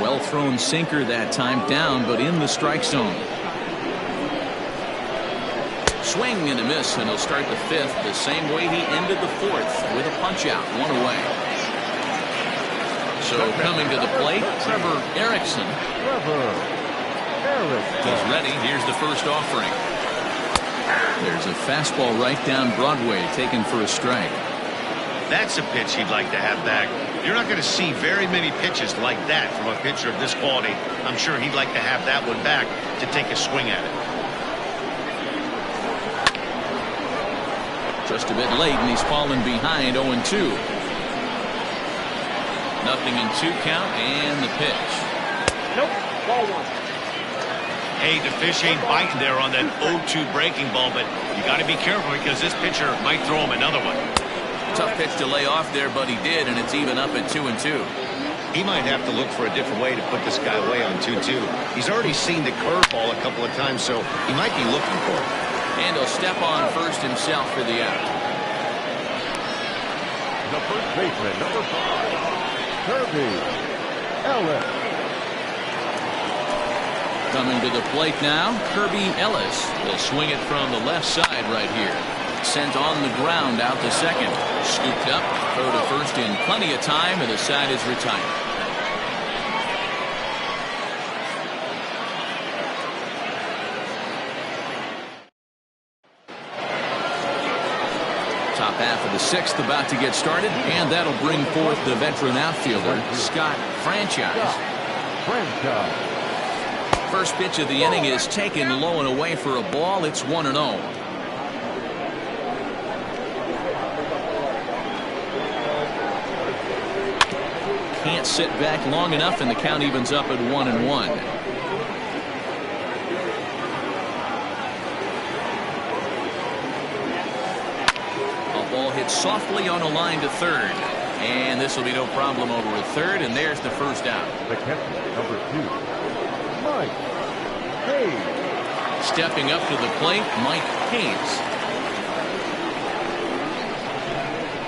Speaker 1: Well thrown sinker that time, down but in the strike zone. Swing and a miss, and he'll start the fifth the same way he ended the fourth, with a punch out, one away. So coming to the plate, Trevor Erickson. He's ready. Here's the first offering. There's a fastball right down Broadway, taken for a strike.
Speaker 2: That's a pitch he'd like to have back. You're not going to see very many pitches like that from a pitcher of this quality. I'm sure he'd like to have that one back to take a swing at it.
Speaker 1: Just a bit late, and he's fallen behind 0-2. Nothing in 2 count, and the pitch.
Speaker 5: Nope. Ball one.
Speaker 2: Hey, the fish ain't biting there on that 0-2 breaking ball, but you got to be careful because this pitcher might throw him another one.
Speaker 1: Tough pitch to lay off there, but he did, and it's even up at 2-2.
Speaker 2: He might have to look for a different way to put this guy away on 2-2. He's already seen the curveball a couple of times, so he might be looking for it.
Speaker 1: And he'll step on first himself for the out.
Speaker 3: The first baseman, number 5, Kirby Ellis.
Speaker 1: Coming to the plate now, Kirby Ellis. He'll swing it from the left side right here. Sent on the ground out to second. Scooped up, throw to first in plenty of time, and the side is retired. Top half of the 6th about to get started, and that'll bring forth the veteran outfielder, Scott Franchise. First pitch of the inning is taken low and away for a ball. It's 1-0. Can't sit back long enough, and the count evens up at 1-1. A ball hit softly on a line to third, and this will be no problem over at third, and there's the first out.
Speaker 3: The catcher, number 2, Mike Hayes.
Speaker 1: Stepping up to the plate, Mike Hayes.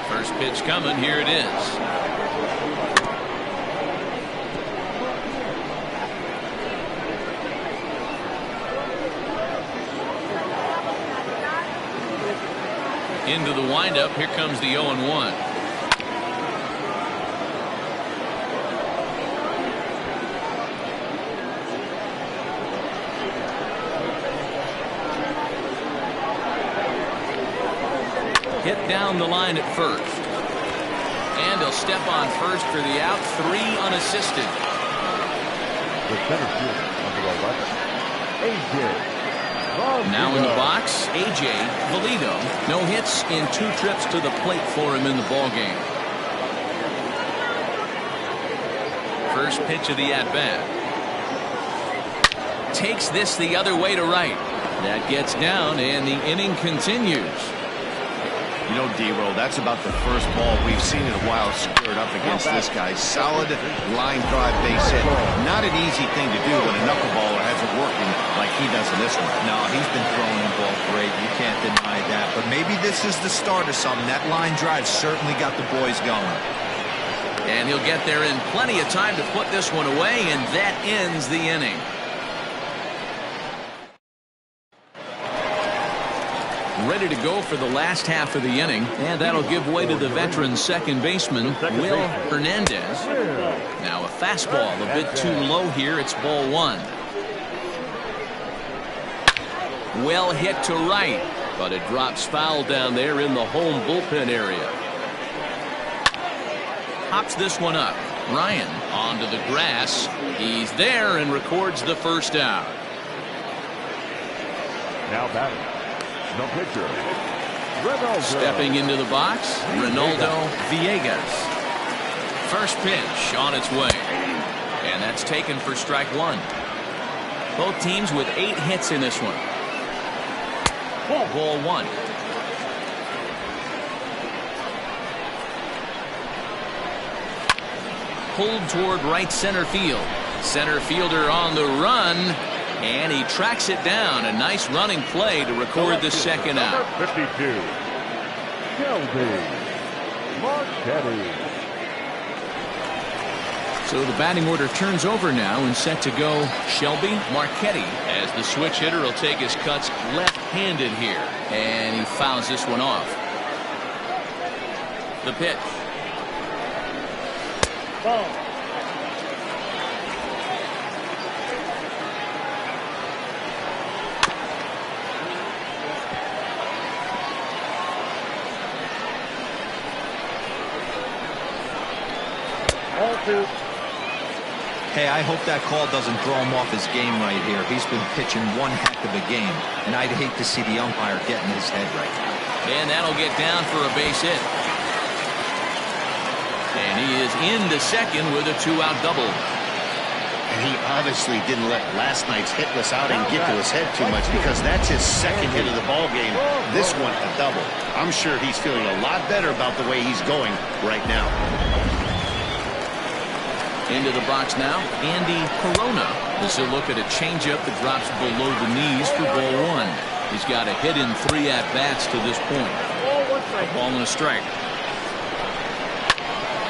Speaker 1: First pitch coming. Here it is. Into the windup. Here comes the 0-1. Hit down the line at first. And he'll step on first for the out. 3 unassisted.
Speaker 3: The center fielder, number 11, A.J.
Speaker 1: Now in the box, A.J. Valido. No hits in 2 trips to the plate for him in the ballgame. First pitch of the at-bat. Takes this the other way to right. That gets down, and the inning continues.
Speaker 2: You know, know, D-Roll, that's about the first ball we've seen in a while squared up against this guy. Solid line drive base hit. Not an easy thing to do when a knuckleballer has it working like he does in this one.
Speaker 4: No, he's been throwing the ball great. You can't deny that. But maybe this is the start of something. That line drive certainly got the boys going.
Speaker 1: And he'll get there in plenty of time to put this one away, and that ends the inning. Ready to go for the last half of the inning, and that'll give way to the veteran second baseman, Will Hernandez. Now a fastball a bit too low here. It's ball one. Well hit to right, but it drops foul down there in the home bullpen area. Hops this one up. Ryan onto the grass. He's there and records the first out.
Speaker 3: Now batting, the pitcher, Ronaldo.
Speaker 1: Stepping into the box, Ronaldo Villegas. First pitch on its way. And that's taken for strike one. Both teams with 8 hits in this one. Ball one. Pulled toward right center field. Center fielder on the run, and he tracks it down. A nice running play to record the second out.
Speaker 3: 52, Shelby Marchetti.
Speaker 1: So the batting order turns over now, and set to go Shelby Marchetti, as the switch hitter will take his cuts left-handed here, and he fouls this one off. The pitch.
Speaker 5: Ball. Ball two.
Speaker 4: Hey, I hope that call doesn't throw him off his game right here. He's been pitching one heck of a game, and I'd hate to see the umpire getting his head right now.
Speaker 1: And that'll get down for a base hit. And he is into second with a 2-out double.
Speaker 2: And he obviously didn't let last night's hitless outing get to his head too much, because that's his second hit of the ball game. This one a double. I'm sure he's feeling a lot better about the way he's going right now.
Speaker 1: Into the box now, Andy Corona. This will look at a changeup that drops below the knees for ball one. He's got a hit in 3 at-bats to this point. Ball and a strike.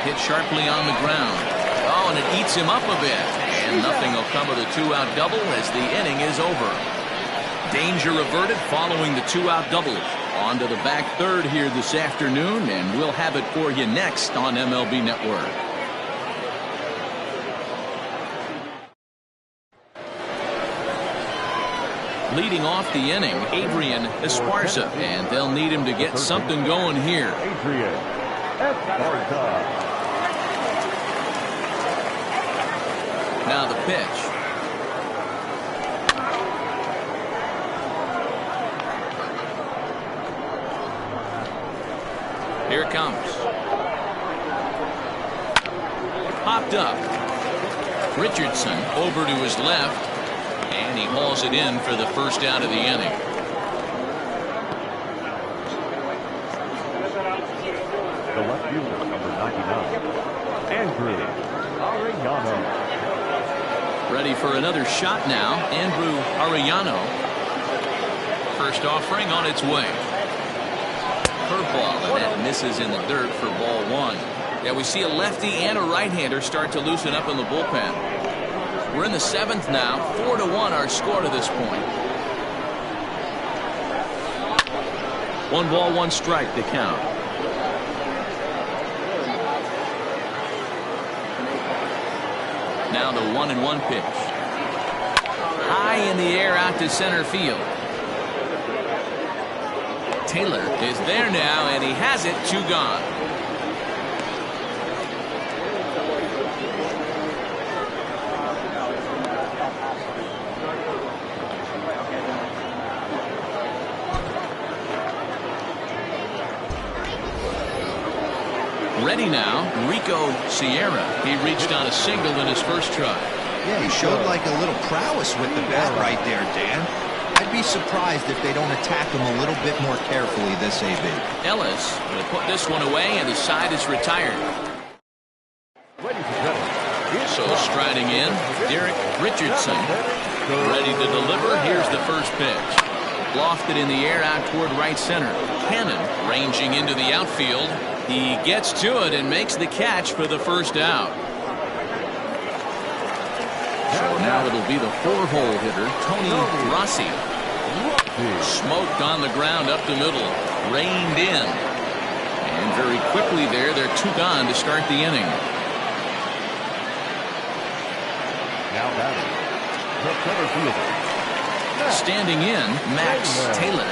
Speaker 1: Hit sharply on the ground. Oh, and it eats him up a bit. And nothing will come of the 2-out double as the inning is over. Danger averted following the 2-out double. On to the back third here this afternoon, and we'll have it for you next on MLB Network. Leading off the inning, Adrian Esparza, and they'll need him to get something going here.
Speaker 3: Adrian Esparza.
Speaker 1: Now the pitch. Here it comes. Popped up. Richardson over to his left. And he hauls it in for the first out of the inning.
Speaker 3: The left fielder, number 99, Andrew Arellano.
Speaker 1: Ready for another shot now, Andrew Arellano. First offering on its way. Curveball, and that misses in the dirt for ball one. Yeah, we see a lefty and a right-hander start to loosen up in the bullpen. We're in the 7th now. 4-1 our score to this point. 1 ball, 1 strike to count. Now the 1-1 pitch. High in the air out to center field. Taylor is there now, and he has it. 2 gone. Ready now, Rico Sierra. He reached on a single in his first try.
Speaker 4: Yeah, he showed like a little prowess with the bat right there, Dan. I'd be surprised if they don't attack him a little bit more carefully this AB.
Speaker 1: Ellis will put this one away, and the side is retired. So striding in, Derek Richardson. Ready to deliver. Here's the first pitch. Lofted in the air out toward right center. Cannon ranging into the outfield. He gets to it and makes the catch for the first out. So now it'll be the 4-hole hitter, Tony Rossi. Smoked on the ground up the middle. Reined in. And very quickly there, they're 2 gone to start the inning.
Speaker 3: Now batting, the center fielder.
Speaker 1: Standing in, Max Taylor.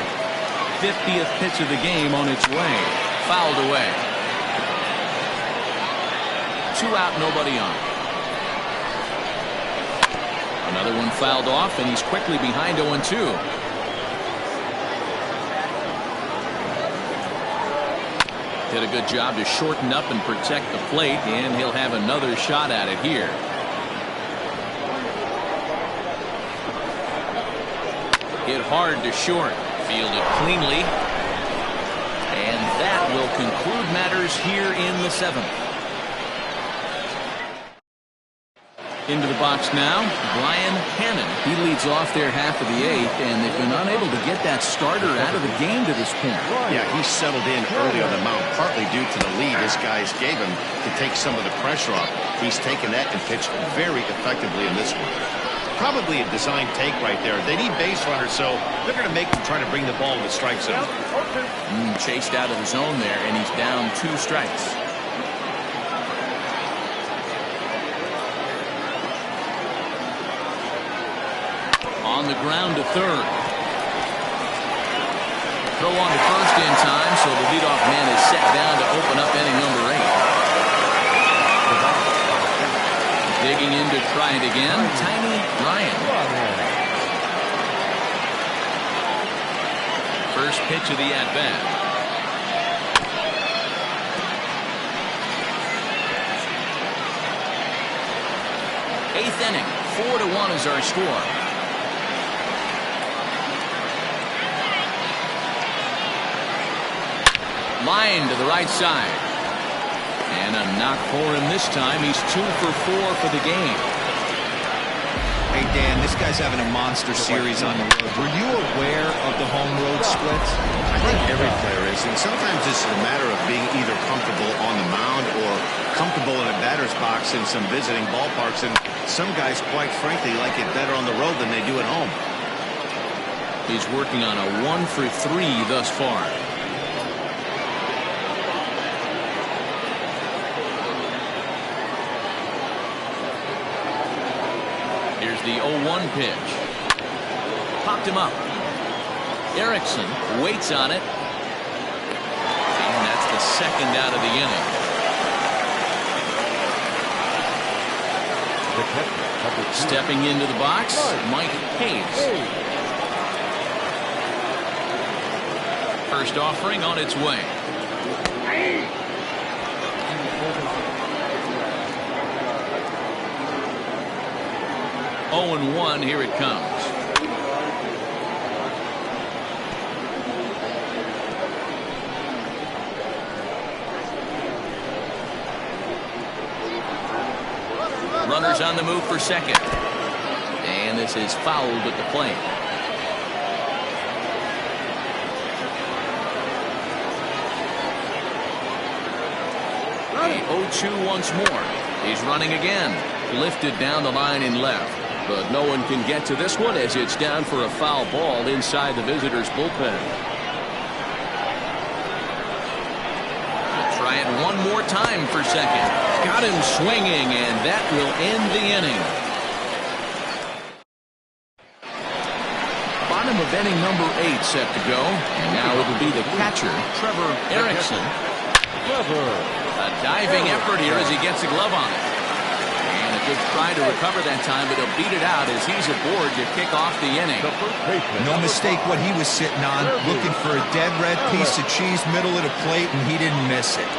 Speaker 1: 50th pitch of the game on its way. Fouled away. 2 out, nobody on. Another one fouled off, and he's quickly behind 0-2. Did a good job to shorten up and protect the plate, and he'll have another shot at it here. Hit hard to short. Fielded cleanly. And that will conclude matters here in the 7th. Into the box now, Brian Cannon. He leads off their half of the 8th, and they've been unable to get that starter out of the game to this point.
Speaker 2: Yeah, he settled in early on the mound, partly due to the lead this guys gave him to take some of the pressure off. He's taken that and pitched very effectively in this one. Probably a design take right there. They need base runners, so they're going to make them try to bring the ball to the strike zone.
Speaker 1: Chased out of the zone there, and he's down 2 strikes. On the ground to third. Throw on to first in time, so the leadoff man is set down to open up inning number 8. Digging in to try it again, Tiny Ryan. First pitch of the at-bat. Eighth inning, 4-1 is our score. Line to the right side. And a knock for him this time. He's 2 for 4 for the game.
Speaker 4: Hey, Dan, this guy's having a monster series on the road. Were you aware of the home-road splits?
Speaker 2: I think every player is, and sometimes this is a matter of being either comfortable on the mound or comfortable in a batter's box in some visiting ballparks, and some guys, quite frankly, like it better on the road than they do at home.
Speaker 1: He's working on a 1 for 3 thus far. Here's the 0-1 pitch. Popped him up. Erickson waits on it. And that's the second out of the inning. Stepping into the box, Mike Hayes. First offering on its way. 0-1, here it comes. Runners on the move for second. And this is fouled at the plate. The 0-2 once more. He's running again. Lifted down the line in left. But no one can get to this one as it's down for a foul ball inside the visitors' bullpen. Try it one more time for second. Got him swinging, and that will end the inning. Bottom of inning number 8 set to go. And now it'll be the catcher, Trevor Erickson. A diving effort here as he gets a glove on it. Good try to recover that time, but he'll beat it out as he's aboard to kick off the inning.
Speaker 4: No mistake what he was sitting on, looking for a dead red piece of cheese middle of the plate, and he didn't miss it.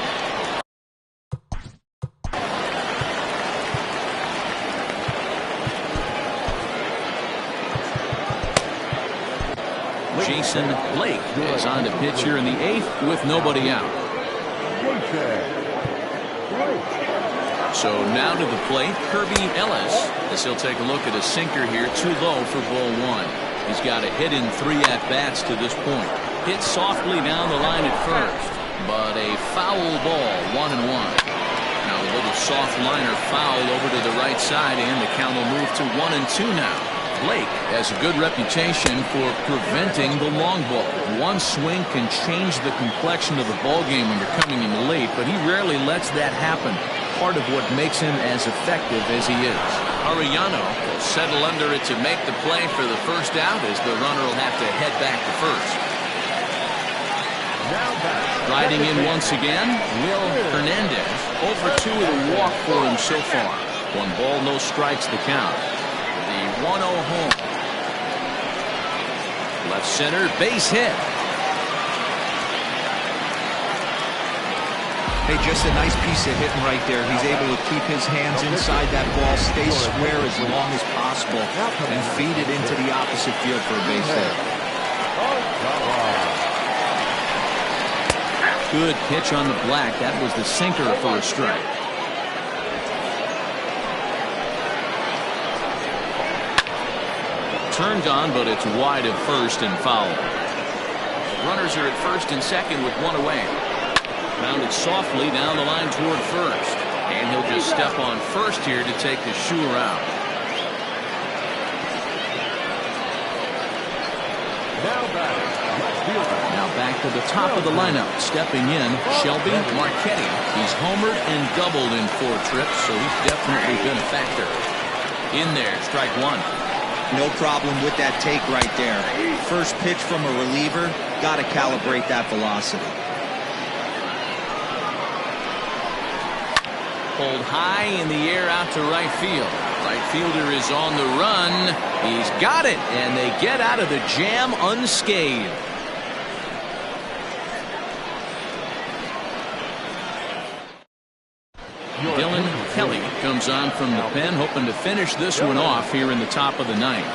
Speaker 1: Jason Blake is on to pitch here in the 8th with nobody out. So now to the plate, Kirby Ellis, as he'll take a look at a sinker here, too low for ball 1. He's got a hit in 3 at-bats to this point. Hit softly down the line at first, but a foul ball, 1-1. Now a little soft liner foul over to the right side, and the count will move to 1-2 now. Blake has a good reputation for preventing the long ball. One swing can change the complexion of the ball game when you're coming in late, but he rarely lets that happen. Part of what makes him as effective as he is. Arellano will settle under it to make the play for the first out, as the runner will have to head back to first. Riding in once again, Will Hernandez. 0 for 2 with a walk for him so far. 1 ball, no strikes the count. The 1-0 home. Left center, base hit.
Speaker 4: Hey, just a nice piece of hitting right there. He's able to keep his hands inside that ball, stay square as long as possible, and feed it into the opposite field for a base hit.
Speaker 1: Good pitch on the black. That was the sinker for a strike. Turned on, but it's wide at first and foul. Runners are at first and second with 1 away. Rounded softly down the line toward first. And he'll just step on first here to take the shooter out. Now back to the top of the lineup. Stepping in, Shelby Marchetti. He's homered and doubled in 4 trips, so he's definitely been a factor. In there, strike 1.
Speaker 4: No problem with that take right there. First pitch from a reliever, got to calibrate that velocity.
Speaker 1: Pulled high in the air out to right field. Right fielder is on the run. He's got it, and they get out of the jam unscathed. Dylan Kelly comes on from the pen, hoping to finish this one off here in the top of the 9th.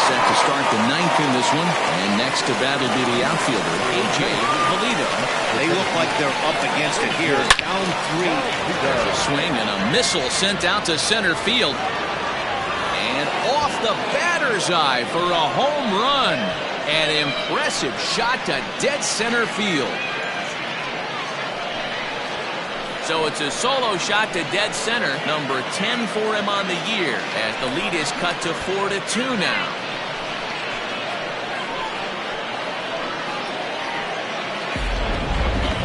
Speaker 1: Set to start the 9th in this one, and next to bat will be the outfielder, A.J. Polito.
Speaker 2: They look like they're up against it here. Down 3.
Speaker 1: There's a swing and a missile sent out to center field. And off the batter's eye for a home run. An impressive shot to dead center field. So it's a solo shot to dead center, number 10 for him on the year, as the lead is cut to 4-2 now.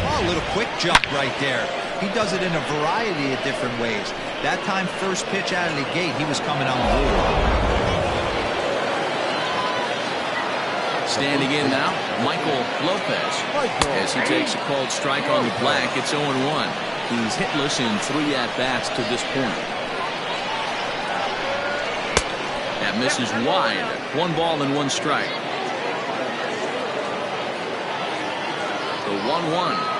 Speaker 4: Oh, a little quick jump right there. He does it in a variety of different ways. That time, first pitch out of the gate, he was coming on the board.
Speaker 1: Standing in now, Michael Lopez, as he takes a called strike on the black. It's 0-1. He's hitless in 3 at-bats to this point. That misses wide. 1 ball and 1 strike. The 1-1.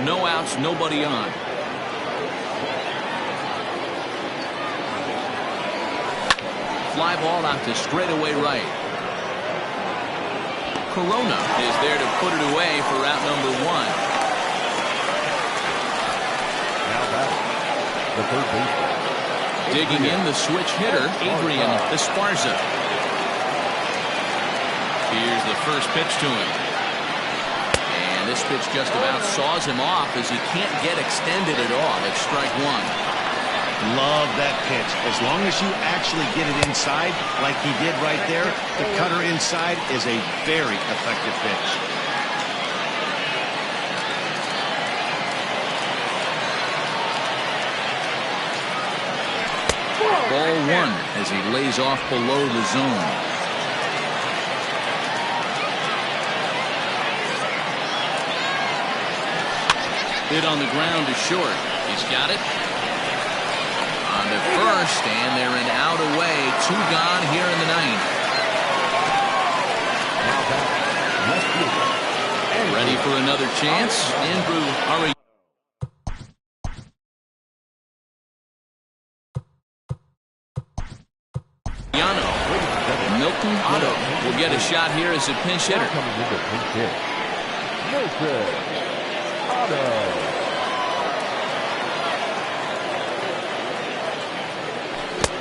Speaker 1: No outs, nobody on. Fly ball out to straightaway right. Corona is there to put it away for out number 1.
Speaker 3: Now back, the third baseman.
Speaker 1: Digging in, the switch hitter, Adrian Esparza. Here's the first pitch to him. And this pitch just about saws him off as he can't get extended at all. It's strike 1.
Speaker 2: Love that pitch. As long as you actually get it inside, like he did right there, the cutter inside is a very effective pitch.
Speaker 1: Ball 1 as he lays off below the zone. Hit on the ground to short. He's got it. On to first, and they're an out away. 2 gone here in the ninth.
Speaker 3: Now back, left fielder.
Speaker 1: Ready for another chance. Andrew Ariano. Milton Otto will get a shot here as a pinch hitter.
Speaker 3: Coming in the pinch hit. Milton Otto.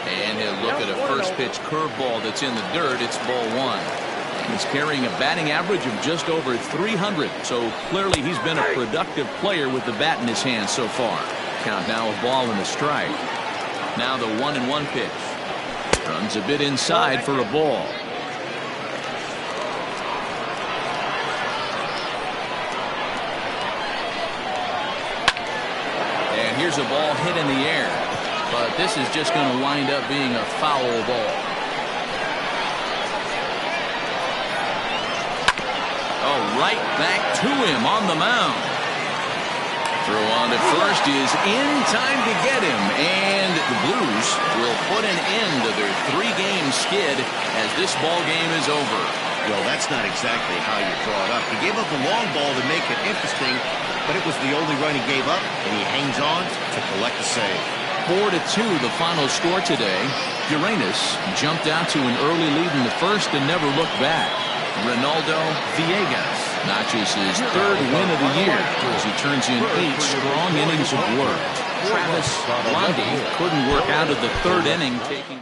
Speaker 1: And he'll look at a first pitch curveball that's in the dirt. It's ball 1. He's carrying a batting average of just over 300. So clearly he's been a productive player with the bat in his hand so far. Count now a ball and a strike. Now the 1-1 pitch. Runs a bit inside for a ball. And here's a ball hit in the air. But this is just going to wind up being a foul ball. Oh, right back to him on the mound. Throw on to first is in time to get him, and the Blues will put an end to their 3-game skid as this ball game is over.
Speaker 2: Well, that's not exactly how you draw it up. He gave up a long ball to make it interesting, but it was the only run he gave up, and he hangs on to collect the save.
Speaker 1: 4-2 the final score today. Uranus jumped out to an early lead in the first and never looked back. Ronaldo Villegas notches his 3rd win of the year as he turns in 8 strong innings of work. Travis Blondie couldn't work out of the 3rd inning, taking